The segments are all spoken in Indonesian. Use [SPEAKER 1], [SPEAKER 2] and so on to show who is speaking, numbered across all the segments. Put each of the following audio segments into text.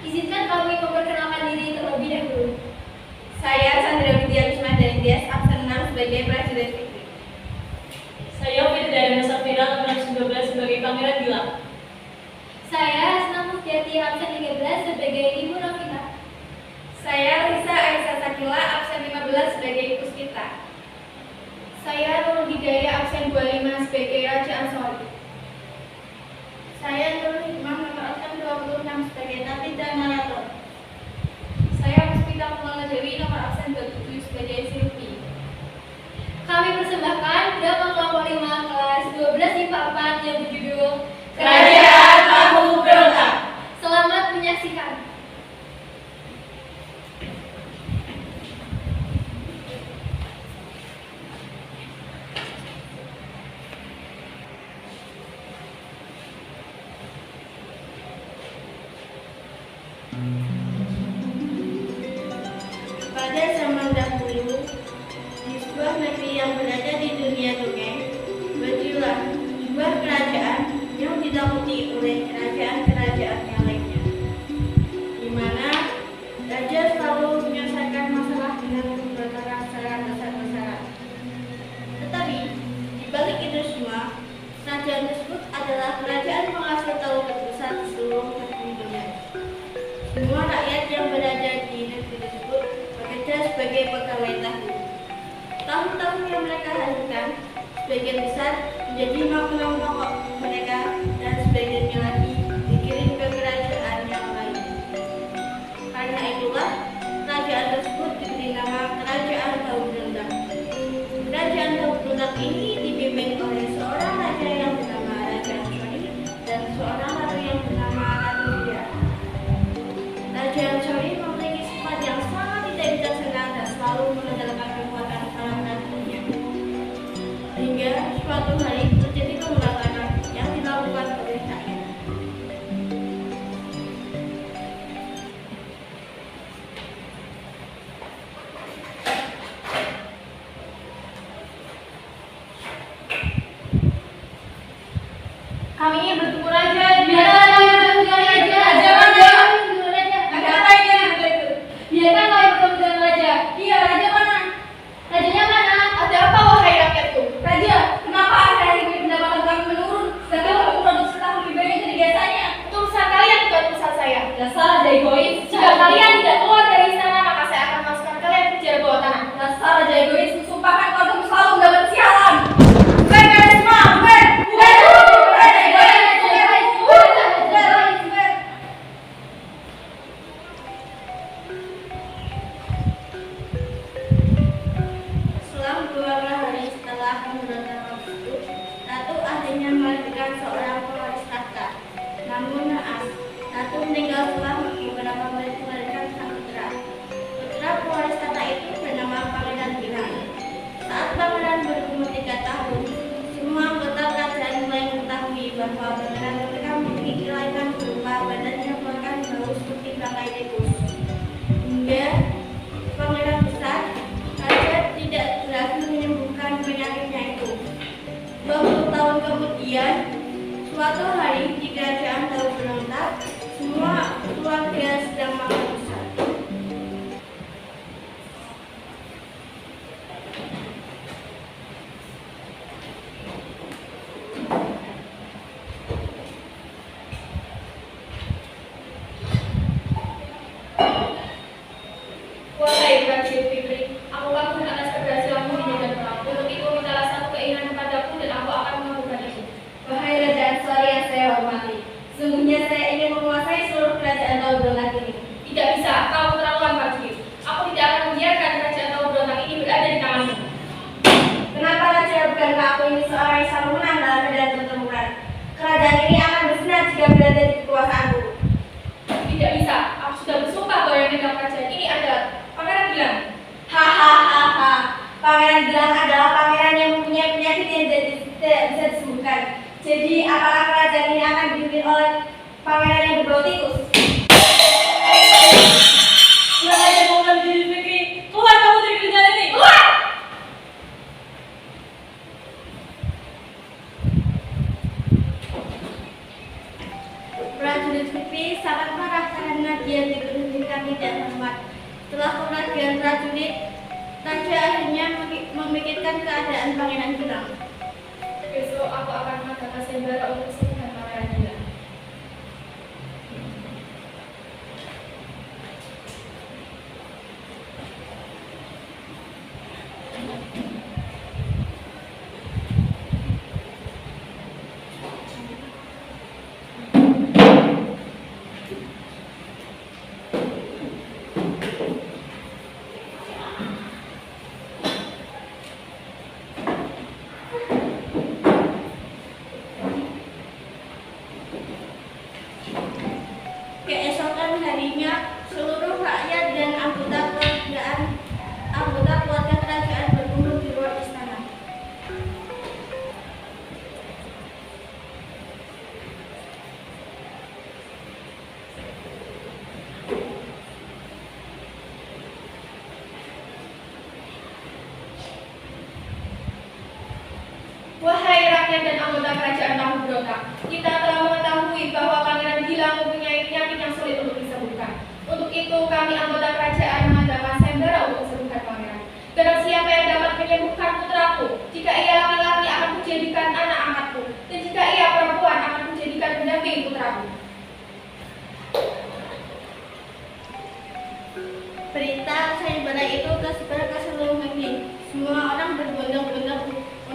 [SPEAKER 1] Izinkan kami memperkenalkan diri terlebih dahulu.
[SPEAKER 2] Saya Chandra Widya Bisma dari Dias absen 6 sebagai prajurit Fikri.
[SPEAKER 3] Saya Firdayansa Safira absen 12 sebagai Pangeran Gilang.
[SPEAKER 1] Saya Hasna Mustiati absen 13 sebagai Ibu Novita.
[SPEAKER 2] Saya Lisa Aisyah Sakila absen 15 sebagai Puspita.
[SPEAKER 1] Saya Nurul Hidayah absen 25 sebagai Raja Ansori.
[SPEAKER 2] Saya Nurul Hikmah nomor absen 26 sebagai Tati dan Narator.
[SPEAKER 1] Saya Puspita Kumala Dewi nomor absen 27 sebagai Silvi. Kami persembahkan drama kelompok 5 kelas 12 IPA 4 yang berjudul
[SPEAKER 3] Kerajaan Tahu Berontak.
[SPEAKER 1] Selamat menyaksikan.
[SPEAKER 2] Pada zaman dahulu, di sebuah negeri yang berada di dunia dongeng, berdirilah sebuah kerajaan yang ditakuti oleh kerajaan-kerajaan yang lainnya, di mana raja selalu menyelesaikan masalah dengan memperkara secara besar-besaran. Tetapi di balik itu semua, kerajaan tersebut adalah kerajaan penghasil telur terbesar di seluruh negeri dunia. Semua rakyat yang berada di negeri tersebut bekerja sebagai pegawai tahu. Tahu-tahu yang mereka hasilkan sebagian besar menjadi makanan pokok mereka dan sebagiannya lagi dikirim ke kerajaan yang lain. Karena itulah kerajaan tersebut diberi nama Kerajaan Tahu Berontak. Kerajaan Tahu Berontak ini dipimpin oleh seorang raja yang bernama Raja Ansori dan seorang ratu yang bernama Ratu Widya. Raja Ansori memiliki sifat yang sangat tidak bijaksana dan selalu mengandalkan kekuatan para ratunya. Hingga suatu hari terjadi pemberontakan yang dilakukan oleh rakyat.
[SPEAKER 3] Kami ingin bertemu raja.
[SPEAKER 1] Biarkan kami bertemu dengan raja.
[SPEAKER 3] Raja mana? Ada apa ini?
[SPEAKER 1] Biarkan kami bertemu dengan raja.
[SPEAKER 3] Iya, raja mana?
[SPEAKER 1] Rajanya mana?
[SPEAKER 3] Ada apa wahai rakyatku? Raja, kenapa akhir-akhir ini pendapatan kami menurun? Sedangkan kami produksi tahu lebih banyak dari biasanya.
[SPEAKER 1] Itu urusan kalian, bukan urusan saya.
[SPEAKER 3] Dasar raja egois.
[SPEAKER 1] Jika kalian tidak keluar dari istana, maka saya akan masukkan kalian ke penjara bawah tanah.
[SPEAKER 3] Dasar raja egois, sumpahkan keluargamu selalu mendapat sialan. Bukan kalian semua, bukan.
[SPEAKER 2] Selang beberapa hari setelah pemberontakan tersebut, Ratu akhirnya melahirkan seorang pewaris tahta. Namun naas, Ratu meninggal setelah beberapa menit melahirkan sang putra. Putra pewaris tahta itu bernama Pangeran Gilang. Saat Pangeran berumur 3 tahun, semua anggota kerajaan mulai mengetahui bahwa Pangeran mereka memiliki kelainan berupa badannya bahkan bau seperti bangkai tikus. Hingga Pangeran besar, raja tidak berhasil menyembuhkan penyakitnya itu. 20 tahun kemudian, suatu hari di kerajaan Tahu Berontak, semua keluarga sedang makan besar.
[SPEAKER 3] Wahai prajurit Fikri, aku kagum atas keberhasilanmu di medan perang. Untuk itu mintalah satu keinginan kepadaku dan aku akan mengabulkan itu.
[SPEAKER 2] Wahai Raja Ansori yang saya hormati, sungguhnya saya ingin menguasai seluruh kerajaan Tahu Berontak ini.
[SPEAKER 3] Tidak bisa, kau keterlaluan prajurit. Aku tidak akan membiarkan kerajaan Tahu Berontak ini berada di tanganmu.
[SPEAKER 2] Kenapa Raja? Bukankah aku ini seorang yang selalu menang dalam medan pertempuran? Kerajaan ini akan bersinar jika berada di kekuasaanku.
[SPEAKER 3] Tidak bisa, aku sudah bersumpah bahwa yang megang kerajaan ini adalah Pangeran Gilang.
[SPEAKER 2] Hahaha, Pangeran Gilang adalah pangeran yang mempunyai penyakit yang tidak bisa disembuhkan. Jadi apakah kerajaan ini akan dipimpin oleh pangeran yang berbau tikus?
[SPEAKER 3] Kurang ajar kamu prajurit Fikri. Keluar kamu dari kerajaan ini. Keluar!
[SPEAKER 2] Prajurit Fikri sangat marah karena dia tidak hormat. Setelah kematian prajurit, raja akhirnya memikirkan keadaan Pangeran Gilang.
[SPEAKER 3] Besok aku akan mengadakan sayembara untuk kesembuhan Pangeran Gilang.
[SPEAKER 2] Keesokan harinya, seluruh rakyat dan anggota keluarga kerajaan berkumpul di luar istana.
[SPEAKER 3] Wahai rakyat dan anggota kerajaan tahu berontak, kita telah mengetahui bahwa Pangeran Gilang mempunyai penyakit yang sulit untuk disembuhkan. Untuk itu, kami anggota kerajaan mengadakan sayembara untuk sembuhkan pangeran. Barang siapa yang dapat menyembuhkan putraku, jika ia laki-laki akan kujadikan anak angkatku, dan jika ia perempuan akan kujadikan pendamping putraku.
[SPEAKER 2] Berita sayembara itu tersebar ke seluruh negeri. Semua orang berbondong-bondong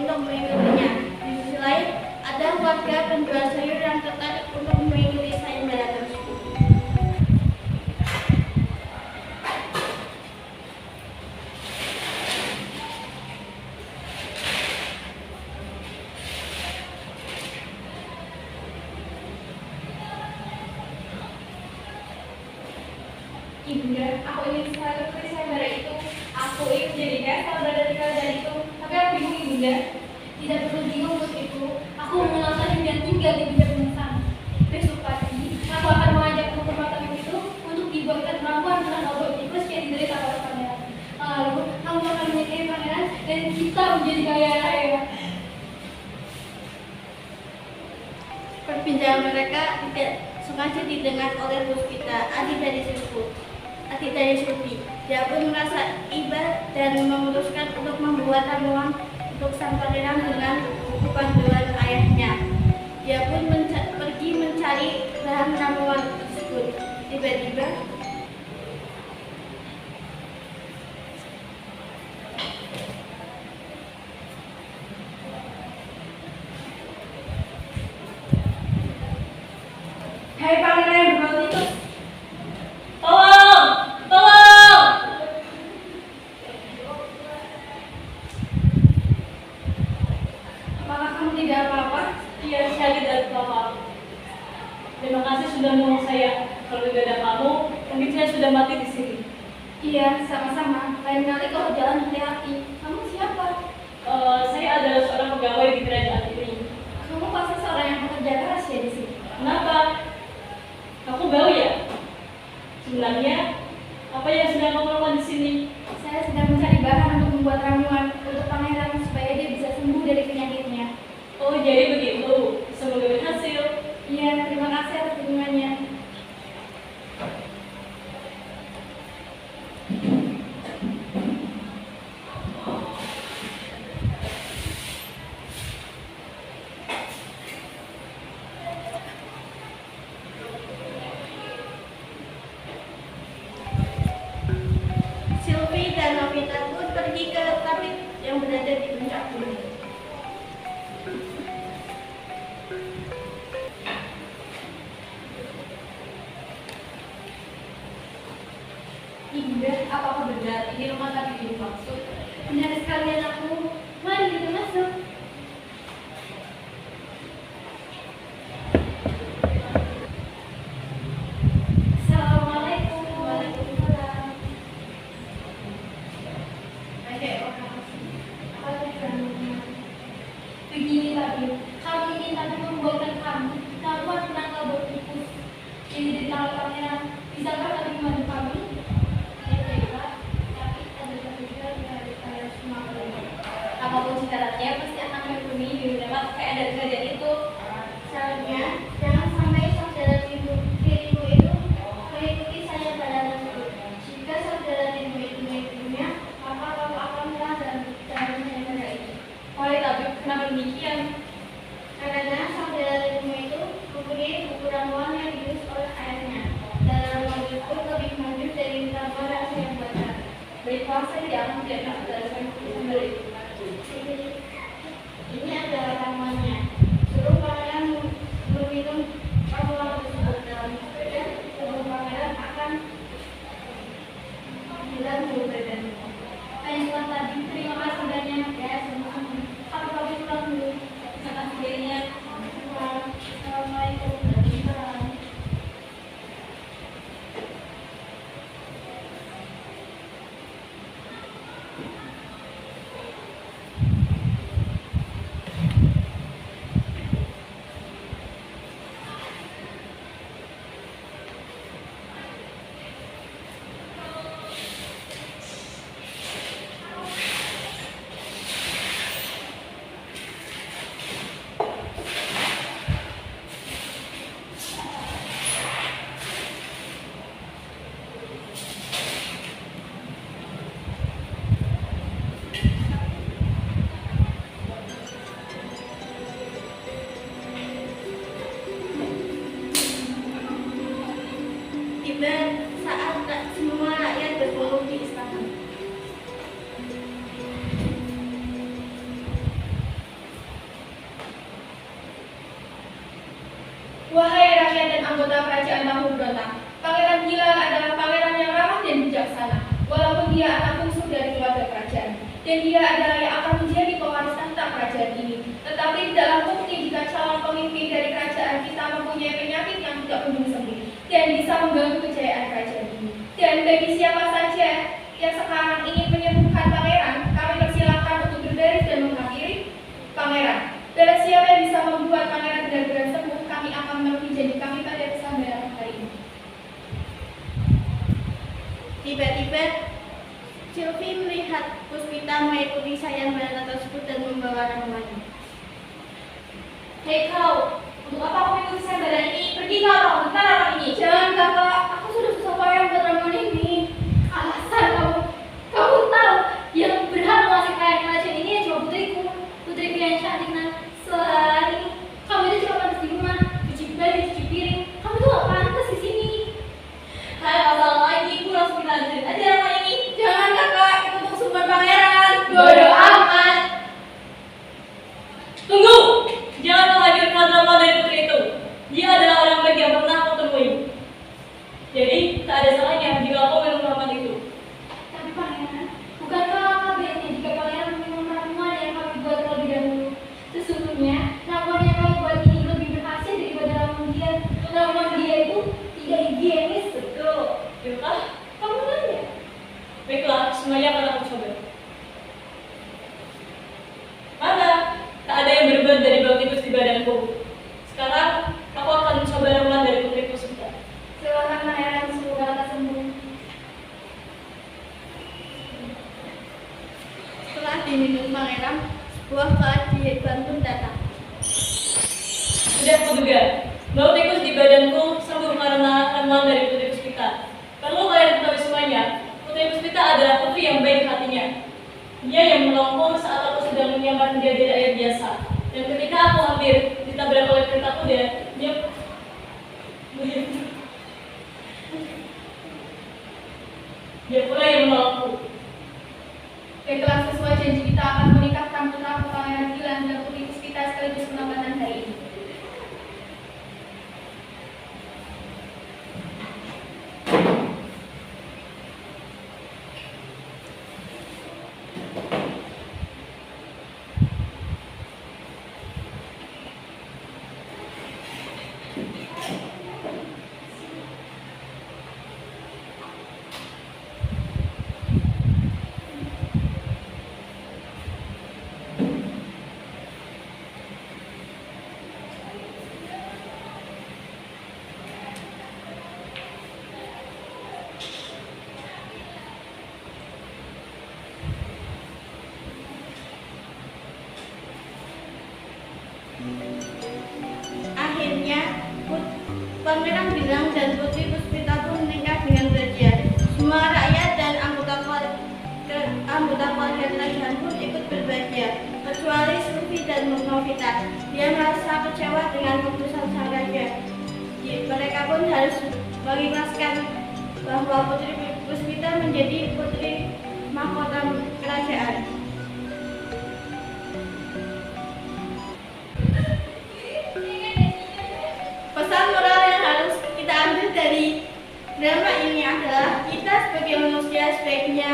[SPEAKER 2] untuk mengikutinya. Di sisi lain, ada warga penjual sayur yang tertarik untuk mengikuti sayembara tersebut.
[SPEAKER 3] Ibunda, aku ingin sekali mengikuti sayembara itu. Aku ingin menjadi kaisar berada di kerajaan itu. Tapi aku bingung, Ibunda.
[SPEAKER 1] Tidak perlu bingung putriku. Aku mengenalkan dan tinggal di bidang sana. Besok pagi, aku akan mengajak perempuan itu untuk dibuatkan perempuan dengan obat tikus yang diderita oleh pangeran. Lalu, kamu akan menikahi pangeran dan kita menjadi kaya raya.
[SPEAKER 2] Perbincangan mereka tidak sengaja didengar oleh Puspita, adik dari Surti. Dia pun merasa iba dan memutuskan untuk membuat ramuan untuk sang pangeran dengan buku panduan ayahnya. Dia pun pergi mencari bahan ramuan tersebut. Tiba-tiba,
[SPEAKER 3] Hai pangeran yang berbau tikus,
[SPEAKER 4] Tolong! Tolong!
[SPEAKER 3] apakah kamu tidak apa-apa?
[SPEAKER 4] Iya, saya tidak apa-apa. Terima kasih sudah menolong saya. Kalau tidak ada kamu, mungkin saya sudah mati di sini.
[SPEAKER 1] Iya, sama-sama. Lain kali kalau jalan hati-hati. Kamu siapa?
[SPEAKER 4] Saya adalah seorang pegawai di kerajaan ini.
[SPEAKER 1] Kamu pasti seorang yang bekerja keras ya di sini.
[SPEAKER 4] Kenapa? Aku bau ya? Sebenarnya, apa yang sedang kamu lakukan di sini?
[SPEAKER 1] Saya sedang mencari bahan untuk membuat ramuan untuk pangeran supaya dia bisa sembuh dari penyakitnya.
[SPEAKER 4] Oh, jadi begitu. Semoga berhasil.
[SPEAKER 1] Iya, terima kasih atas dukungannya.
[SPEAKER 2] Sylvie dan Novita pun pergi ke tabib yang berada di puncak gunung.
[SPEAKER 3] Ibunda, apakah benar ini rumah tabib yang dimaksud?
[SPEAKER 1] Benar sekali anakku. Mari kita masuk. Assalamualaikum. Waalaikumsalam. Begini tabib, kami ingin tabib membuatkan kami ramuan penangkal bau tikus yang diderita oleh pangeran. Bisakah tabib membantu kami? Ya baiklah, tapi ada satu hal yang harus saya semua. Apapun syaratnya pasti
[SPEAKER 3] Baiklah, saya tidak akan tidak berdasarkan keputusan dari itu.
[SPEAKER 2] Ini adalah ramuannya. Suruh pangeran meminum ramuan tersebut dalam sepeda sebelum pangeran akan hilang dari badanmu.
[SPEAKER 1] Ayah tadi, terima kasih banyak ya sama-sama. Aku pamit pulang dulu. Kata sendirinya. Assalamualaikum warahmatullahi wabarakatuh.
[SPEAKER 2] Tiba saat semua rakyat berkumpul di istana.
[SPEAKER 3] Wahai rakyat dan anggota kerajaan Mahubhrata, Pangeran Gilang adalah pangeran yang ramah dan bijaksana, walaupun dia anak bungsu dari keluarga kerajaan, dan dia adalah yang akan menjadi pewaris tahta kerajaan ini. Tetapi tidaklah mungkin jika calon pemimpin dari kerajaan kita mempunyai penyakit yang tidak kunjung sembuh dan bisa mengganggu kejayaan kerajaan ini. Dan bagi siapa saja yang sekarang ingin menyembuhkan pangeran, kami persilahkan untuk berbaris dan menghampiri pangeran. Barang siapa yang bisa membuat pangeran benar-benar sembuh, kami akan memenuhi janji kami pada kesabaran hari ini.
[SPEAKER 2] Tiba-tiba Sylvie melihat Puspita mengikuti sayembara tersebut dan membawa ramuannya.
[SPEAKER 1] Hei kau, untuk apa aku mengikuti sayembara ini? Pergi kau, hentikan ramuan ini.
[SPEAKER 3] Jangan kakak, aku sudah susah payah buat ramuan ini.
[SPEAKER 1] Alasan kamu tahu yang berhak menguasai kekayaan kerajaan ini ya cuma putriku yang cantik dan selari. Kamu itu cuma pantas di rumah, cuci baju, cuci piring. Kamu tuh gak pantas di sini. Hai, masalah lagi, aku langsung lanjutin aja ramuan ini.
[SPEAKER 3] Jangan kakak, itu untuk sumber pangeran.
[SPEAKER 1] Bodoh amat.
[SPEAKER 4] Tunggu! Jangan menghancurkan drama dari putri itu. Dia adalah orang baik yang pernah aku temui. Jadi, tak ada salahnya jika aku minum ramuan itu.
[SPEAKER 1] Tapi pangeran, bukankah kabarnya jika pangeran meminum ramuan yang kami buat terlebih dahulu? Sesungguhnya, ramuan yang kami buat ini lebih berhasil daripada ramuan dia. Ramuan dia itu tidak higienis, betul.
[SPEAKER 4] Yukah?
[SPEAKER 1] Kamu nanya?
[SPEAKER 4] Baiklah, semuanya akan aku coba. Mana? Tak ada yang berbuat dari bau tikus di badanku. Sekarang, aku akan mencoba ramuan dari putriku sebentar.
[SPEAKER 1] Silakan pangeran, semoga lekas sembuh.
[SPEAKER 2] Setelah diminum pangeran, sebuah keajaiban pun datang.
[SPEAKER 4] Sudah kuduga, bau tikus di badanku sembuh karena ramuan dari putri Puspita. Perlu kalian ketahui semuanya, putri Puspita adalah putri yang baik hatinya. Dia yang menolongku saat aku sedang menyambar menjadi rakyat biasa. Dan ketika aku hampir ditabrak oleh kereta kuda, dia pula yang menolongku.
[SPEAKER 3] Baiklah, sesuai janji kita akan menikahkan putra Pangeran Gilang dan putri Puspita sekaligus penambahan hari ini.
[SPEAKER 2] Akhirnya, Pangeran Gilang dan Putri Puspita pun menikah dengan raja. Semua rakyat dan anggota keluarga kerajaan pun ikut berbahagia, kecuali Sylvie dan Novita. Dia merasa kecewa dengan keputusan sang raja. Mereka pun harus mengikhlaskan bahwa Putri Puspita menjadi putri mahkota kerajaan. Pesan moral yang harus kita ambil dari drama ini adalah kita sebagai manusia sebaiknya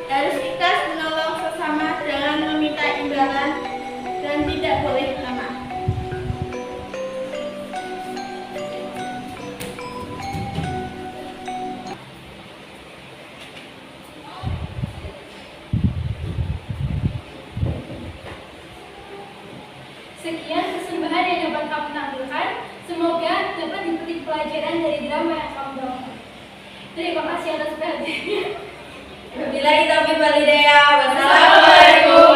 [SPEAKER 2] harus ikhlas menolong sesama, jangan meminta imbalan dan tidak boleh lemah.
[SPEAKER 1] Sekian persembahan yang dapat kamu tampilkan. Semoga dapat dipetik pelajaran dari drama yang kamu bawakan. Terima kasih atas perhatiannya.
[SPEAKER 2] Wabillahi taufiq wal hidayah.
[SPEAKER 3] Wassalamualaikum.